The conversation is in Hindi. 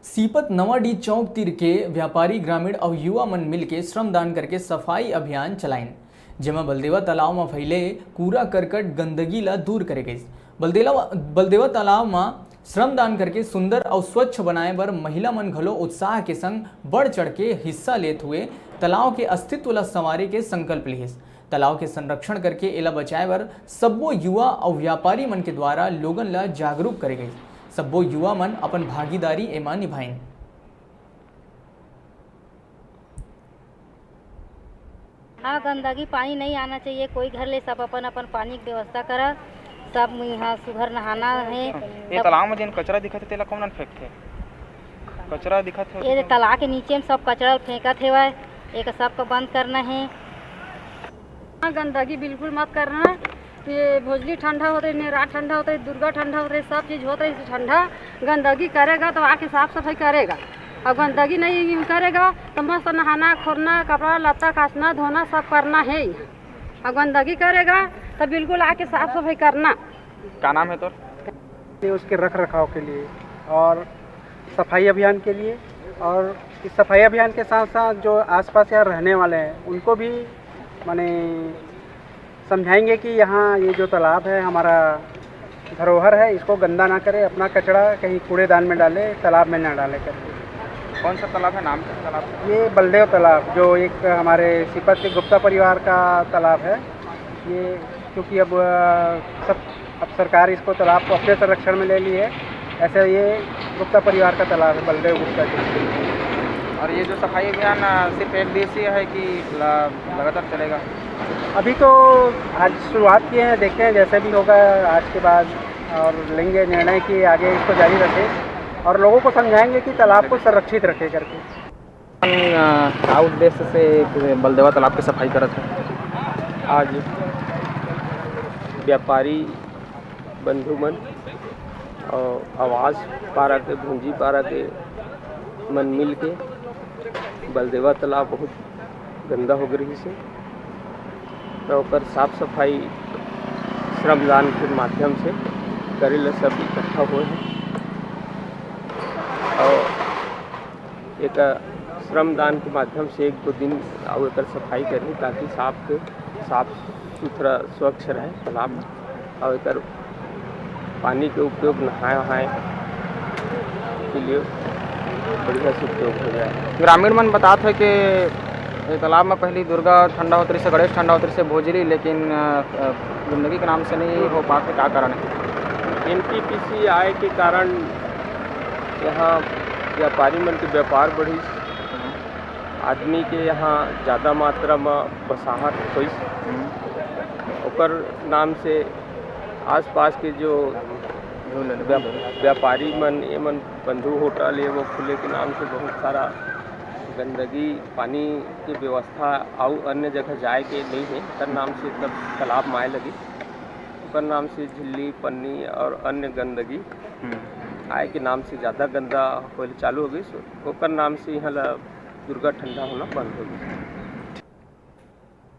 सीपत नवाडी चौक तीर के व्यापारी ग्रामीण और युवा मन मिलके श्रमदान करके सफाई अभियान चलाइन, जेमा बलदेवा तालाब में फैले कूड़ा करकट गंदगी ला दूर करे गई। बलदेवा तालाब में श्रमदान करके सुंदर और स्वच्छ बनाए बर महिला मन घलो उत्साह के संग बढ़ चढ़ के हिस्सा लेते हुए तालाब के अस्तित्व ला संवारे के संकल्प लिहिस। तालाब के संरक्षण करके एला बचाए बर सब्बो युवा और व्यापारी मन के द्वारा लोगन ला जागरूक करे गई। सब्बो युवा मन अपन भागीदारी एमा निभाइन। हाँ, गंदगी पानी नहीं आना चाहिए। कोई घर ले सब अपन अपन पानी की व्यवस्था करा। सब यहाँ सुघर नहाना है। ये तालाब में जिन कचरा दिखत है तेला कौन फेंकथे? कचरा दिखत है ये तालाब के नीचे में सब कचरा फेंकत है, एक सबको बंद करना है। गंदगी बिल्कुल मत करना। ये भोजली ठंडा होता है, रात ठंडा होता है, दुर्गा ठंडा होता है, सब चीज़ होता है ठंडा। गंदगी करेगा तो आके साफ सफाई करेगा, और गंदगी नहीं करेगा तो मस्त नहाना खोरना कपड़ा लत्ता काटना धोना सब करना है। और गंदगी करेगा तो बिल्कुल आके साफ सफाई करना। क्या नाम है तोर? उसके रख रखाव के लिए और सफाई अभियान के लिए, और इस सफाई अभियान के साथ साथ जो आसपास यहाँ रहने वाले हैं उनको भी माने समझाएंगे कि यहाँ ये जो तालाब है हमारा धरोहर है, इसको गंदा ना करें, अपना कचरा कहीं कूड़ेदान में डाले, तालाब में ना डाले करके। कौन सा तालाब है? नाम क्या तालाब? ये बलदेव तालाब जो एक हमारे सीपत के गुप्ता परिवार का तालाब है। ये क्योंकि अब सरकार इसको तालाब को अपने संरक्षण में ले ली है, ऐसे ये गुप्ता परिवार का तालाब है, बलदेव गुप्ता जी। और ये जो सफाई अभियान सिर्फ एक दिवसीय है कि लगातार चलेगा? अभी तो आज शुरुआत किए हैं, देखते हैं जैसे भी होगा आज के बाद, और लेंगे निर्णय कि आगे इसको जारी रखें और लोगों को समझाएंगे कि तालाब को संरक्षित रखें करके। क्या उद्देश्य से बलदेवा तालाब की सफाई करत है? आज व्यापारी बंधु मन और आवास पारा के भूंजी पारा के मन मिल के बलदेवा तालाब बहुत गंदा हो गई से, तो साफ सफाई श्रमदान के माध्यम से करे ला सब इकट्ठा हुए हैं और एक श्रमदान के माध्यम से एक दो दिन और एक सफाई करनी ताकि साफ सुथरा स्वच्छ रहे तालाब में, और एक पानी के उपयोग नहाए के लिए बढ़िया से उपयोग हो जाए। ग्रामीण मन बताते हैं कि तालाब में पहली दुर्गा ठंडा होती से गणेश ठंडा होती से भोजली, लेकिन गंदगी के नाम से नहीं हो पाते। क्या कारण है? एनटीपीसी आए के कारण यहाँ व्यापारी मन के व्यापार बढ़ी, आदमी के यहाँ ज़्यादा मात्रा में बसाहट हुई, ओकर नाम से आसपास के जो व्यापारी मन ये मन बंधु होटल ये वो खुले के नाम से बहुत सारा गंदगी पानी की व्यवस्था और अन्य जगह जाए के नहीं है, तर नाम से तब तालाब में आए लगी, ओकर नाम से झिल्ली पन्नी और अन्य गंदगी आए के नाम से ज़्यादा गंदा होने चालू हो गई, ओकर नाम से यहाँ दुर्गा ठंडा होना बंद हो गई।